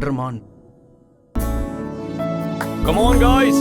Order मान। Come on guys.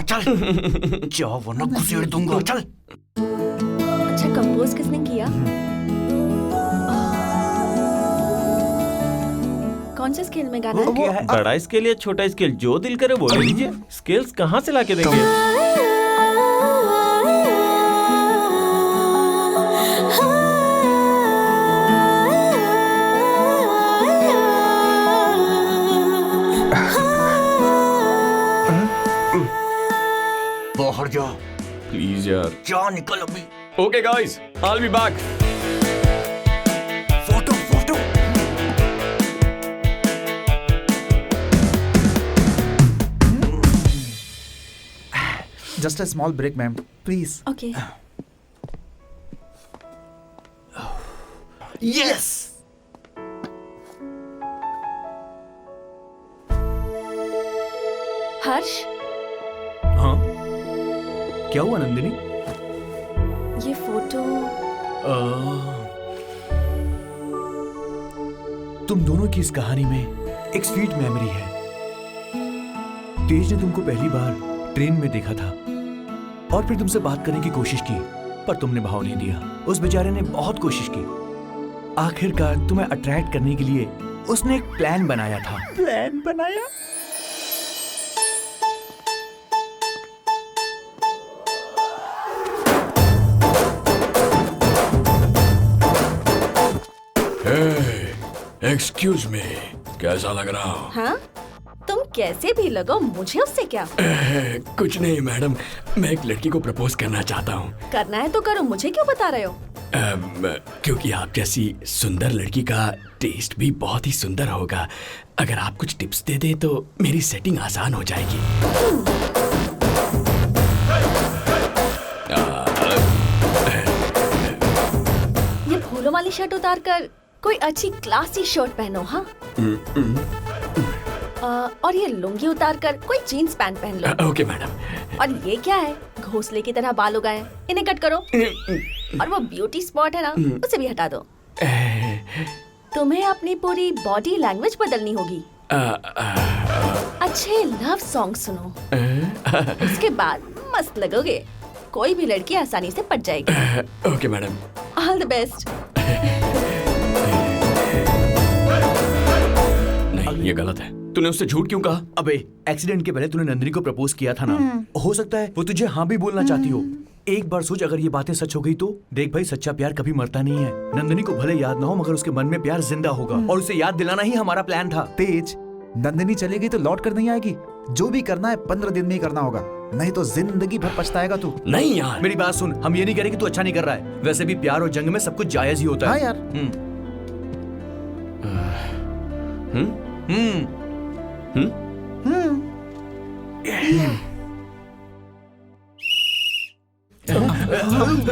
चल जा वरना घुसेड़ दूंगा। चल। अच्छा कंपोज किसने किया? कौन से स्केल में गाना है? बड़ा स्केल या छोटा स्केल, जो दिल करे बोल लीजिए। स्केल्स कहाँ से लाके देंगे? बाहर जा प्लीज यार, जा निकल अभी। Okay guys, I will be back. Photo photo. Just a small break, ma'am. Please. Okay. Yes. Harsh, हाँ क्या हुआ नंदिनी? ये फोटो तुम दोनों की इस कहानी में एक स्वीट मेमोरी है। तेज ने तुमको पहली बार ट्रेन में देखा था और फिर तुमसे बात करने की कोशिश की, पर तुमने भाव नहीं दिया। उस बेचारे ने बहुत कोशिश की। आखिरकार तुम्हें अट्रैक्ट करने के लिए उसने एक प्लान बनाया था। प्लान बनाया? एक्सक्यूज मी, कैसा लग रहा हो? हाँ? तुम कैसे भी लगो, मुझे उससे क्या? कुछ नहीं मैडम, मैं एक लड़की को प्रपोज करना चाहता हूँ। करना है तो करो, मुझे क्यों बता रहे हो? क्योंकि आप जैसी सुंदर लड़की का टेस्ट भी बहुत ही सुंदर होगा। अगर आप कुछ टिप्स दे दे तो मेरी सेटिंग आसान हो जाएगी। ये फूलों वाली शर्ट उतार कर कोई अच्छी क्लासी शर्ट पहनो। हाँ, और ये लुंगी उतार कर कोई जीन्स पैंट पहन लो। Okay madam. और ये क्या है, घोंसले की तरह बाल उगाए, इन्हें कट करो। और वो ब्यूटी स्पॉट है ना, उसे भी हटा दो। तुम्हें अपनी पूरी बॉडी लैंग्वेज बदलनी होगी। अच्छे लव सॉन्ग सुनो, उसके बाद मस्त लगोगे। कोई भी लड़की आसानी से पट जाएगी। Okay madam. All the best. नहीं, ये गलत है। तूने उससे झूठ क्यों कहा? अबे एक्सीडेंट के पहले तूने नंदिनी को प्रपोज किया था ना, हो सकता है वो तुझे हाँ भी बोलना चाहती हो। एक बार सोच, अगर ये बातें सच हो गई तो। देख भाई, सच्चा प्यार कभी मरता नहीं है। नंदिनी को भले याद ना हो, मगर उसके मन में प्यार जिंदा होगा, और उसे याद दिलाना ही हमारा प्लान था। तेज, नंदिनी चली गई तो लौट कर नहीं आएगी। जो भी करना है 15 दिन में ही करना होगा, नहीं तो जिंदगी भर पछताएगा तू। नहीं यार, मेरी बात सुन, हम ये नहीं कह रहे कि तू अच्छा नहीं कर रहा है। वैसे भी प्यार और जंग में सब कुछ जायज ही होता है। हाँ यार।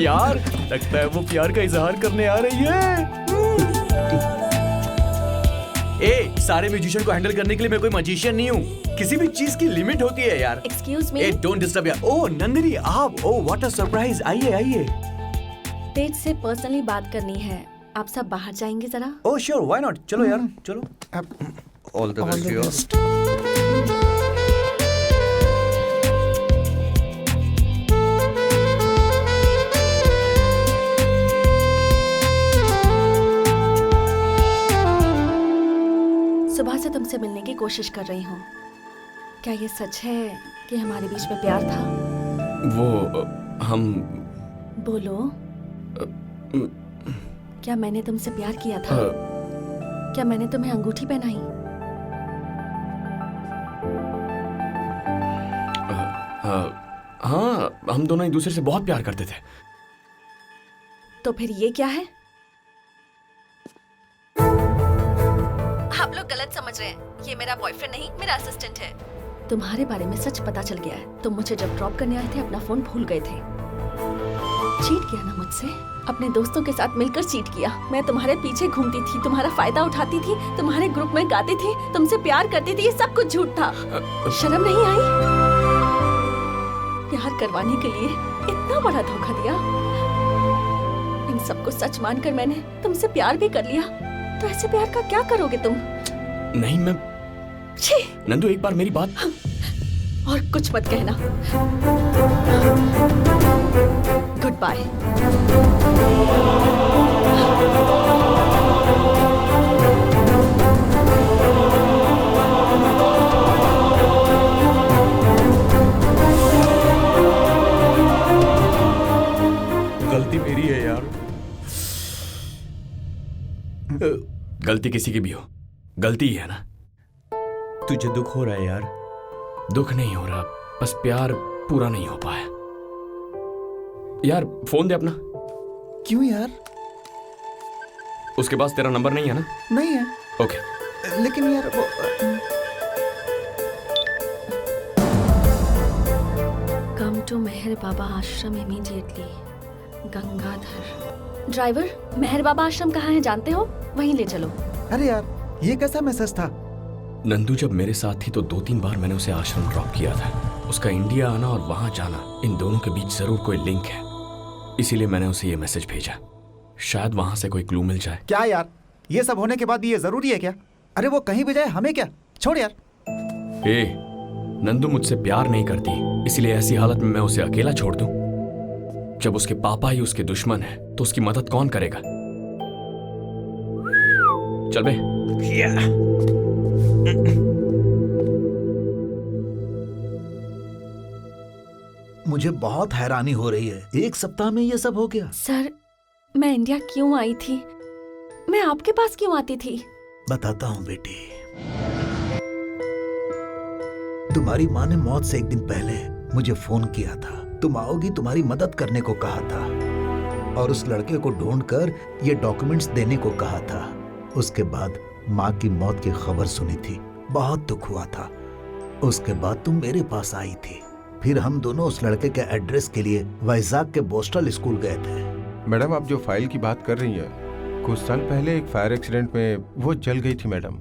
यार लगता है वो प्यार का इजहार करने आ रही है। ए, सारे म्यूजिशियन को हैंडल करने के लिए मैं कोई मैजिशियन नहीं हूँ। किसी भी चीज की लिमिट होती है यार। Excuse me. A, don't disturb यार। ओह नंदिनी, आप, ओह व्हाट अ सरप्राइज। आइए आइए। तेज से पर्सनली बात करनी है। आप सब बाहर जाएंगे जरा? Oh sure, why not. चलो यार, चलो। All the best. सुबह से तुमसे मिलने की कोशिश कर रही हूँ। क्या ये सच है कि हमारे बीच में प्यार था? वो हम बोलो, क्या मैंने तुमसे प्यार किया था? क्या मैंने तुम्हें अंगूठी पहनाई? हाँ, हम दोनों एक दूसरे से बहुत प्यार करते थे। तो फिर ये क्या है? आप लोग गलत समझ रहे हैं। ये मेरा बॉयफ्रेंड नहीं, मेरा असिस्टेंट है। तुम्हारे बारे में सच पता चल गया है। तुम मुझे जब ड्रॉप करने आए थे अपना फोन भूल गए थे। चीट किया ना मुझसे, अपने दोस्तों के साथ मिलकर चीट किया। मैं तुम्हारे पीछे घूमती थी, तुम्हारा फायदा उठाती थी, तुम्हारे ग्रुप में गाती थी, तुमसे प्यार करती थी, ये सब कुछ झूठ था। शर्म नहीं आई? प्यार करवाने के लिए इतना बड़ा धोखा दिया। इन सबको सच मानकर मैंने तुमसे प्यार भी कर लिया, तो ऐसे प्यार का क्या करोगे तुम? नहीं मैं छी! नंदू एक बार मेरी बात। और कुछ मत कहना। Good bye. गलती मेरी है यार। गलती किसी की भी हो, गलती ही है ना। तुझे दुख हो रहा है यार? दुख नहीं हो रहा, बस प्यार पूरा नहीं हो पाया। यार फोन दे अपना। क्यों यार? उसके पास तेरा नंबर नहीं है ना? नहीं है। ओके। लेकिन यार वो कम टू मेहर बाबा आश्रम इमीडिएटली। गंगाधर। ड्राइवर, मेहर बाबा आश्रम कहाँ है जानते हो? वहीं ले चलो। अरे यार ये कैसा मैसेज था? नंदू जब मेरे साथ थी तो 2-3 बार मैंने उसे आश्रम ड्रॉप किया था। उसका इंडिया आना और वहां जाना, इन दोनों के बीच जरूर कोई लिंक है, इसीलिए मैंने उसे ये मैसेज भेजा। शायद वहां से कोई क्लू मिल जाए। क्या यार, ये सब होने के बाद भी ये जरूरी है क्या? अरे वो कहीं भी जाए हमें क्या, छोड़ यार। ए, नंदू मुझसे प्यार नहीं करती, इसलिए ऐसी हालत में मैं उसे अकेला छोड़ दूं? जब उसके पापा ही उसके दुश्मन है तो उसकी मदद कौन करेगा? चल बे। मुझे बहुत हैरानी हो रही है, 1 सप्ताह में ये सब हो गया। सर, मैं इंडिया क्यों आई थी? मैं आपके पास क्यों आती थी? बताता हूँ बेटी। तुम्हारी माँ ने मौत से 1 दिन पहले मुझे फोन किया था। तुम आओगी, तुम्हारी मदद करने को कहा था और उस लड़के को ढूंढकर ये डॉक्यूमेंट्स देने को कहा था। उसके बाद माँ की मौत की खबर सुनी थी, बहुत दुख हुआ था। उसके बाद तुम मेरे पास आई थी, फिर हम दोनों उस लड़के के एड्रेस के लिए वाइजाग के बोस्टल स्कूल गए थे। मैडम, आप जो फाइल की बात कर रही हैं, कुछ साल पहले एक फायर एक्सीडेंट में वो जल गई थी मैडम।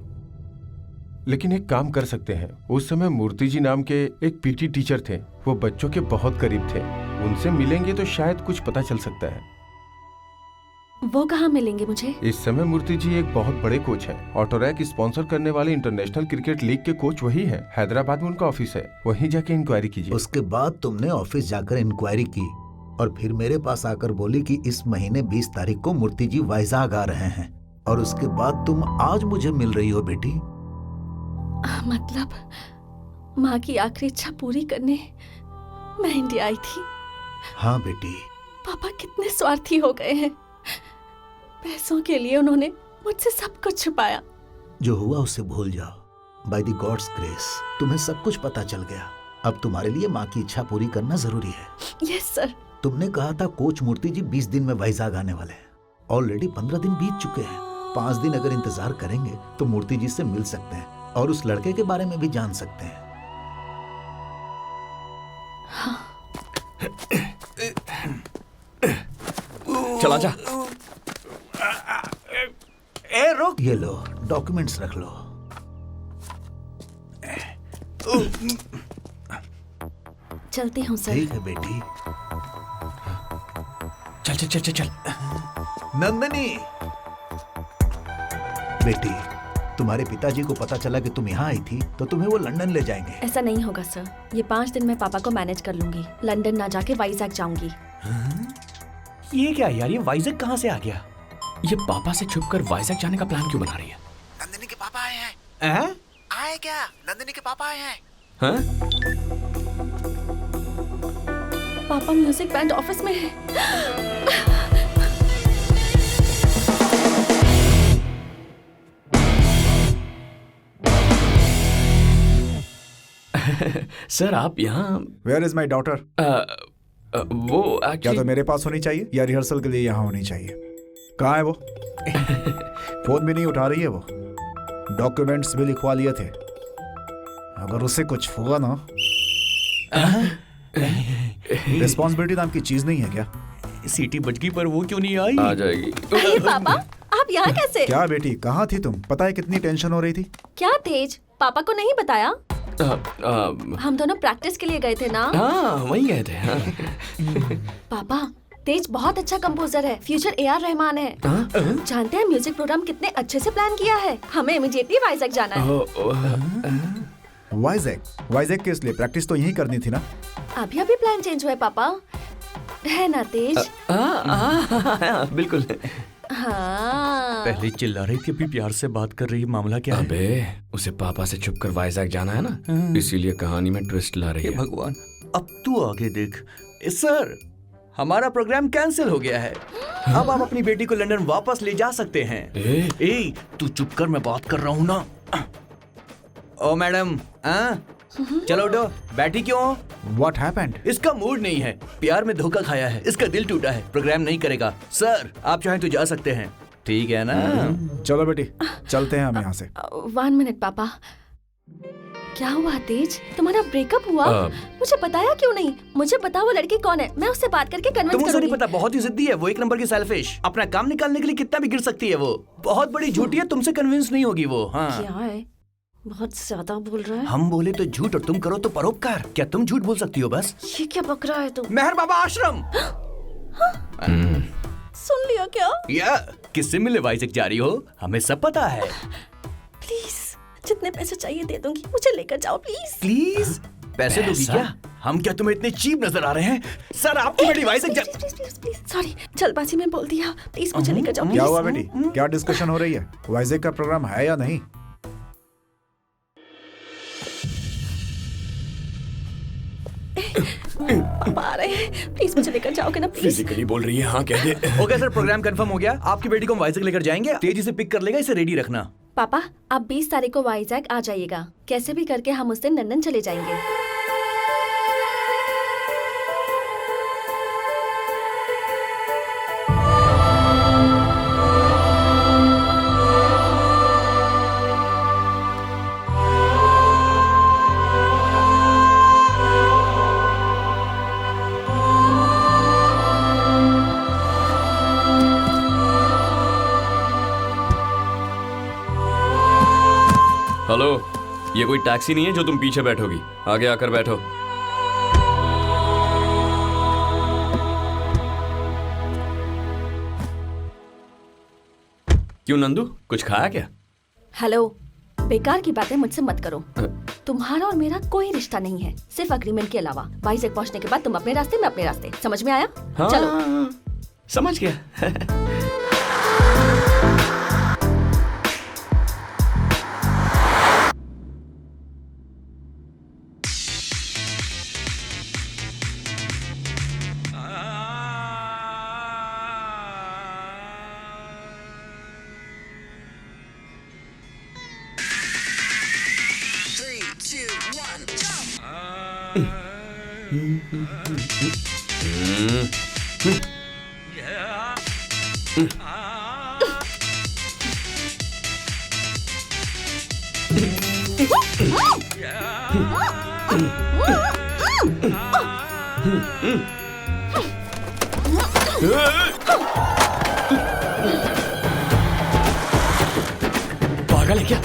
लेकिन एक काम कर सकते हैं, उस समय मूर्ति जी नाम के एक पीटी टीचर थे, वो बच्चों के बहुत करीब थे। उनसे मिलेंगे तो शायद कुछ पता चल सकता है। वो कहाँ मिलेंगे मुझे? इस समय मूर्ति जी एक बहुत बड़े कोच हैं। ऑटोरैक स्पॉन्सर करने वाले इंटरनेशनल क्रिकेट लीग के कोच वही हैं। हैदराबाद में उनका ऑफिस है, वहीं जाके इंक्वायरी कीजिए। उसके बाद तुमने ऑफिस जाकर इंक्वायरी की और फिर मेरे पास आकर बोली कि इस महीने 20 तारीख को मूर्ति जी वाइजाग आ रहे हैं, और उसके बाद तुम आज मुझे मिल रही हो बेटी। मतलब माँ की आखिरी इच्छा पूरी करने मैं इंडिया आई थी। हाँ बेटी। पापा कितने स्वार्थी हो गए हैं। पैसों के लिए उन्होंने मुझसे सब कुछ छुपाया। जो हुआ उसे भूल जाओ। बाय द गॉड्स ग्रेस तुम्हें सब कुछ पता चल गया। अब तुम्हारे लिए माँ की इच्छा पूरी करना जरूरी है। Yes sir. तुमने कहा था कोच मूर्ति जी 20 दिन में वाइजाग आने वाले हैं। ऑलरेडी 15 दिन बीत चुके हैं। 5 दिन अगर इंतजार करेंगे तो मूर्ति जी से मिल सकते हैं और उस लड़के के बारे में भी जान सकते हैं। हाँ। चला जा। ए रुक। ये लो डॉक्यूमेंट्स रख लो। चलती हूँ सर। ठीक है बेटी। चल चल चल चल चल। नंदनी बेटी, तुम्हारे पिताजी को पता चला कि तुम यहाँ आई थी तो तुम्हें वो लंदन ले जाएंगे। ऐसा नहीं होगा सर, ये 5 दिन में पापा को मैनेज कर लूंगी। लंदन ना जाके वाइजैक जाऊंगी। ये क्या यार, ये वाइजैक कहाँ से आ गया? ये पापा से छुपकर वाइजैक जाने का प्लान क्यों बना रही है? नंदनी के पापा आए हैं। आए क्या? नंदनी के पापा आए हैं। हाँ? पापा म्यूजिक बैंड ऑफिस में है। सर आप यहाँ? Where is my daughter? वो क्या एक्चुअली तो मेरे पास होनी चाहिए या रिहर्सल के लिए यहाँ होनी चाहिए? कहाँ है वो? फोन भी नहीं उठा रही है वो। डॉक्यूमेंट्स भी लिखवा लिए थे। अगर उसे कुछ हुआ ना, रिस्पॉन्सिबिलिटी नाम की चीज नहीं है क्या? सीटी बज गई पर वो क्यों नहीं आई? आ जाएगी। अरे पापा, आप यहाँ कैसे? क्या बेटी, कहाँ थी तुम? पता है कितनी टेंशन हो रही थी? क्या तेज, पापा को नहीं बताया? हम दोनों प्रैक्टिस के लिए गए थे ना। हाँ वहीं गए थे। हाँ। पापा, तेज बहुत अच्छा कंपोजर है, फ्यूचर AR रहमान है। जानते हैं म्यूजिक प्रोग्राम कितने अच्छे से प्लान किया है। हमें इमीडिएटली वाइजैक जाना है। वाइजैक किस लिए? प्रैक्टिस तो यहीं करनी थी ना। अभी अभी प्लान चेंज हुआ है पापा, है ना तेज? बिल्कुल। हाँ। पहले चिल्ला रही थी, अभी प्यार से बात कर रही, मामला क्या है? अबे उसे पापा से छुपकर वाइजैक जाना है ना, इसीलिए कहानी में ट्विस्ट ला रही हे है। भगवान, अब तू आगे देख। सर, हमारा प्रोग्राम कैंसिल हो गया है। अब आप अपनी बेटी को लंदन वापस ले जा सकते हैं। ए, तू चुप कर, मैं बात कर रहा हूँ ना। ओ मैडम, चलो उठो, बैठी क्यों? What happened? इसका मूड नहीं है, प्यार में धोखा खाया है, इसका दिल टूटा है, प्रोग्राम नहीं करेगा। सर, आप चाहें तो जा सकते हैं, ठीक है ना? चलो बेटी, चलते हैं हम यहाँ से। 1 मिनट पापा, क्या हुआ तेज? तुम्हारा ब्रेकअप हुआ? मुझे बताया क्यों नहीं? मुझे बता वो लड़की कौन है, मैं उससे बात करके कन्विंस तुम उसे करूंगी। नहीं पता, बहुत ही जिद्दी है वो, एक नंबर की सेल्फिश। अपना काम निकालने के लिए कितना भी गिर सकती है वो। बहुत बड़ी झूठी है, तुमसे कन्विंस नहीं होगी वो। हाँ, क्या है? बहुत ज्यादा बोल रहा है। हम बोले तो झूठ और तुम करो तो परोपकार। क्या तुम झूठ बोल सकती हो बस? ये क्या बक रहा है तू? मेहर बाबा आश्रम। सुन लिया क्या? या किससे मिले वाइजैक जा रही हो? हमें सब पता है। प्लीज, जितने पैसे चाहिए दे दूंगी, मुझे लेकर जाओ प्लीज। प्लीज, पैसे दोगी क्या? हम क्या तुम्हें इतने चीप नजर आ रहे हैं? सर, आपकी बेटी वाइजैक जा... प्लीज, सॉरी, जल्दबाजी में बोल दिया। प्लीज मुझे लेकर जाओ। क्या please। हुआ बेटी? क्या डिस्कशन हो रही है? वाइजैक का प्रोग्राम है या नहीं? पापा आ रहे हैं, प्लीज मुझे लेकर जाओगे ना प्लीज? फिजिकली बोल रही है, हाँ कह दे। ओके सर, प्रोग्राम कंफर्म हो गया। आपकी बेटी को हम वाइजैक लेकर जाएंगे, तेजी से पिक कर लेगा, इसे रेडी रखना। पापा, आप 20 तारीख को वाइजैक आ जाइएगा। कैसे भी करके हम उस दिन लंदन चले जाएंगे। हेलो, ये कोई टैक्सी नहीं है जो तुम पीछे बैठोगी, आगे आकर बैठो। क्यों नंदू, कुछ खाया क्या? हेलो, बेकार की बातें मुझसे मत करो। तुम्हारा और मेरा कोई रिश्ता नहीं है, सिर्फ अग्रीमेंट के अलावा। वाइजैक पहुंचने के बाद तुम अपने रास्ते, मैं अपने रास्ते। समझ में आया? हाँ, चलो। समझ गया। पागल है क्या?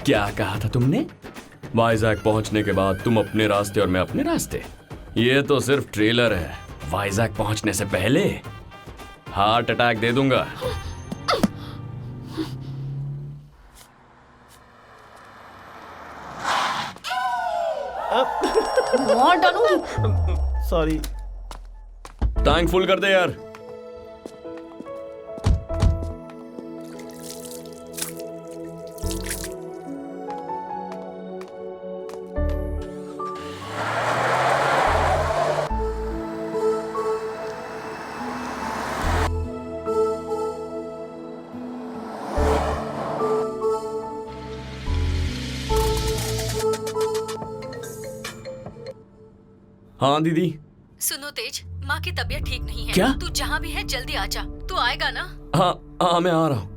क्या कहा था तुमने? वाइजैक पहुंचने के बाद तुम अपने रास्ते और मैं अपने रास्ते? ये तो सिर्फ ट्रेलर है। वाइजैक पहुंचने से पहले हार्ट अटैक दे दूंगा। सॉरी। टैंक फुल कर दे यार। हाँ दीदी। सुनो तेज, माँ की तबीयत ठीक नहीं है। क्या? तू जहाँ भी है जल्दी आ जा। तू आएगा ना? हाँ हाँ मैं आ रहा हूँ।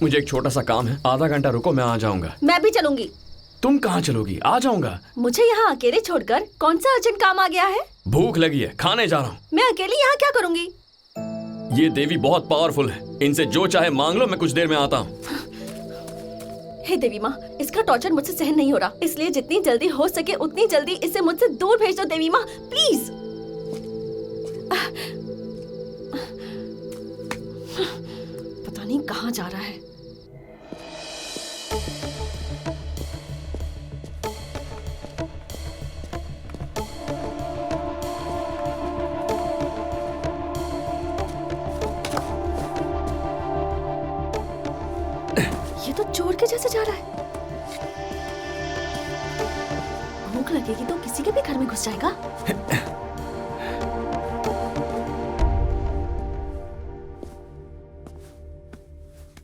मुझे एक छोटा सा काम है, आधा घंटा रुको, मैं आ जाऊंगा। मैं भी चलूंगी। तुम कहाँ चलोगी? आ जाऊंगा। मुझे यहाँ अकेले छोड़कर कौन सा अर्जेंट काम आ गया है? भूख लगी है, खाने जा रहा हूँ। मैं अकेली यहाँ क्या करूँगी? ये देवी बहुत पावरफुल है, इनसे जो चाहे मांग लो, मैं कुछ देर में आता हूँ। हे देवी माँ, इसका टॉर्चर मुझसे सहन नहीं हो रहा, इसलिए जितनी जल्दी हो सके उतनी जल्दी इसे मुझसे दूर भेज दो देवी माँ, प्लीज। पता नहीं कहाँ जा रहा है। ये तो चोर के जैसे जा रहा है। भूख लगेगी तो किसी के भी घर में घुस जाएगा।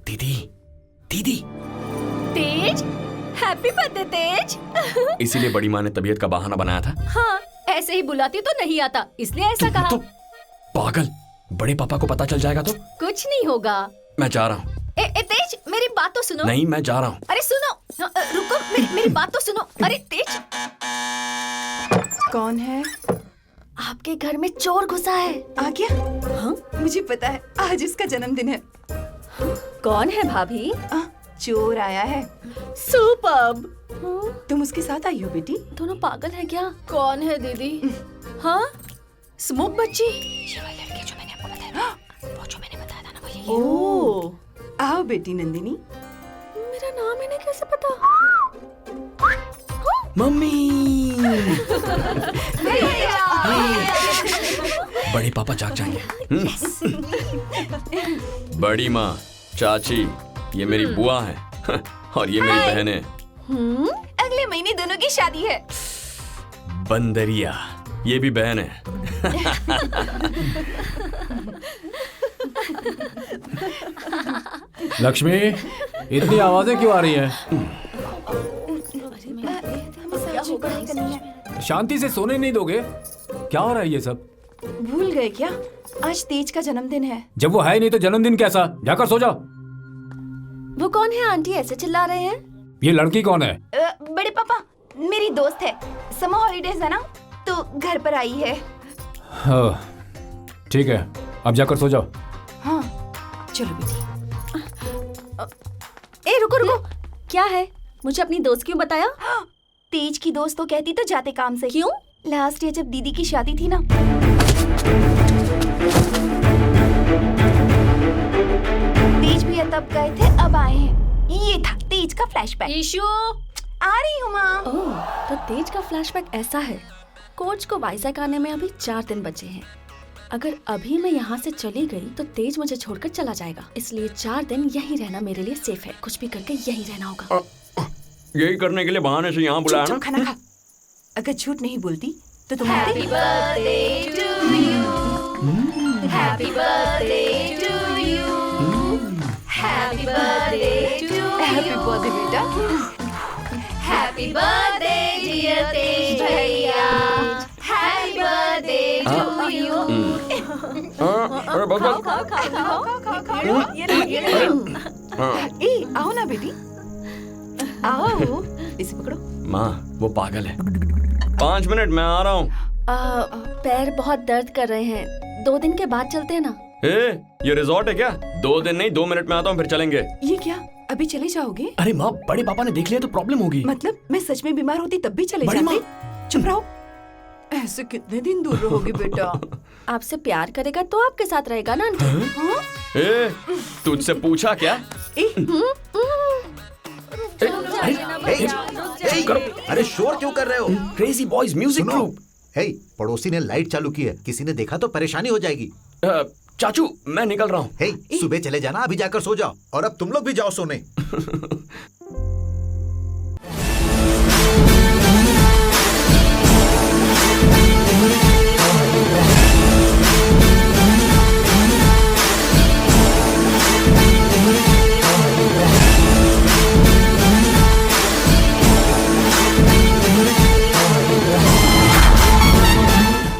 दीदी, दीदी। तेज, हैप्पी बर्थडे तेज। इसीलिए बड़ी माँ ने तबीयत का बहाना बनाया था। हाँ, ऐसे ही बुलाती तो नहीं आता, इसलिए ऐसा कहा। तो पागल, बड़े पापा को पता चल जाएगा तो? कुछ नहीं होगा। मैं जा रहा हूँ। तेज, मेरी बात तो सुनो। नहीं, मैं जा रहा हूँ। अरे सुनो, रुको, मेरी बात तो सुनो। अरे तेज। कौन है? आपके घर में चोर घुसा है। आ गया? हाँ? मुझे पता है, आज इसका जन्मदिन है। कौन है भाभी? चोर आया है। सुपर्ब। तुम उसके साथ आई हो बेटी? दोनों पागल हैं क्या? कौन है दीदी? हाँ? स्मोक बच्ची? ये वाली लड़की जो मैंने आपको बताया, वो जो मैंने बताया था ना, वो यही है। ओह, आओ बेटी नंदिनी। मेरा नाम इन्हें कैसे पता? मम्मी। बड़े पापा जाग जाएंगे। बड़ी माँ, चाची, ये मेरी बुआ है और ये मेरी बहन है। अगले महीने दोनों की शादी है। बंदरिया, ये भी बहन है। लक्ष्मी, इतनी आवाजें क्यों आ रही हैं? शांति से सोने नहीं दोगे? क्या हो रहा है ये सब? भूल गए क्या? आज तेज का जन्मदिन है। जब वो है ही नहीं तो जन्मदिन कैसा? जाकर सो जाओ। वो कौन है आंटी ऐसे चिल्ला रहे हैं? ये लड़की कौन है? बड़े पापा, मेरी दोस्त है। समर हॉलीडेज है ना, तो घर पर आई है। ठीक है, अब जाकर सो जाओ। हाँ, चलो बेटी। ए रुको रुको, क्या है? मुझे अपनी दोस्त क्यों बताया? तेज की दोस्त तो कहती तो जाते काम से। क्यों? लास्ट ईयर जब दीदी की शादी थी ना, तेज भी तब गए थे, अब आए हैं। ये था तेज का फ्लैशबैक। ईशु, आ रही हूँ माँ। ओह, तो तेज का फ्लैशबैक ऐसा है। कोच को वाइजैक आने में अभी 4 दिन बचे हैं। अगर अभी मैं यहाँ से चली गई तो तेज मुझे छोड़कर चला जाएगा, इसलिए 4 दिन यहीं रहना मेरे लिए सेफ है। कुछ भी करके यहीं रहना होगा। यही करने के लिए बहाने से यहाँ बुलाया ना? खाना खा। अगर झूठ नहीं बोलती तो तुम्हारे happy birthday to you, happy birthday to you, happy birthday to you, happy birthday बेटा। हैप्पी बर्थडे डियर तेज भैया, हैप्पी बर्थडे टू यू। अरे बस बस। ए, आओ ना बेटी। आओ, इसे पकड़ो। माँ वो पागल है। 5 मिनट मैं आ रहा हूँ। पैर बहुत दर्द कर रहे हैं, 2 दिन के बाद चलते हैं ना। ये रिजॉर्ट है क्या? 2 दिन नहीं, 2 मिनट में आता हूँ, फिर चलेंगे। ये क्या, अभी चले जाओगे? अरे माँ, बड़े पापा ने देख लिया तो प्रॉब्लम होगी। मतलब मैं सच में बीमार होती तब भी चले बड़ी जाते? चुप रहो। ऐसे कितने दिन दूर रहोगे बेटा? आपसे प्यार करेगा तो आपके साथ रहेगा ना आंटी। तुझसे पूछा क्या? अरे शोर क्यों कर रहे हो? क्रेजी बॉयज म्यूजिक सुनो। ग्रुप। हे, पड़ोसी ने लाइट चालू की है, किसी ने देखा तो परेशानी हो जाएगी। चाचू मैं निकल रहा हूँ। हे, सुबह चले जाना, अभी जाकर सो जाओ। और अब तुम लोग भी जाओ सोने।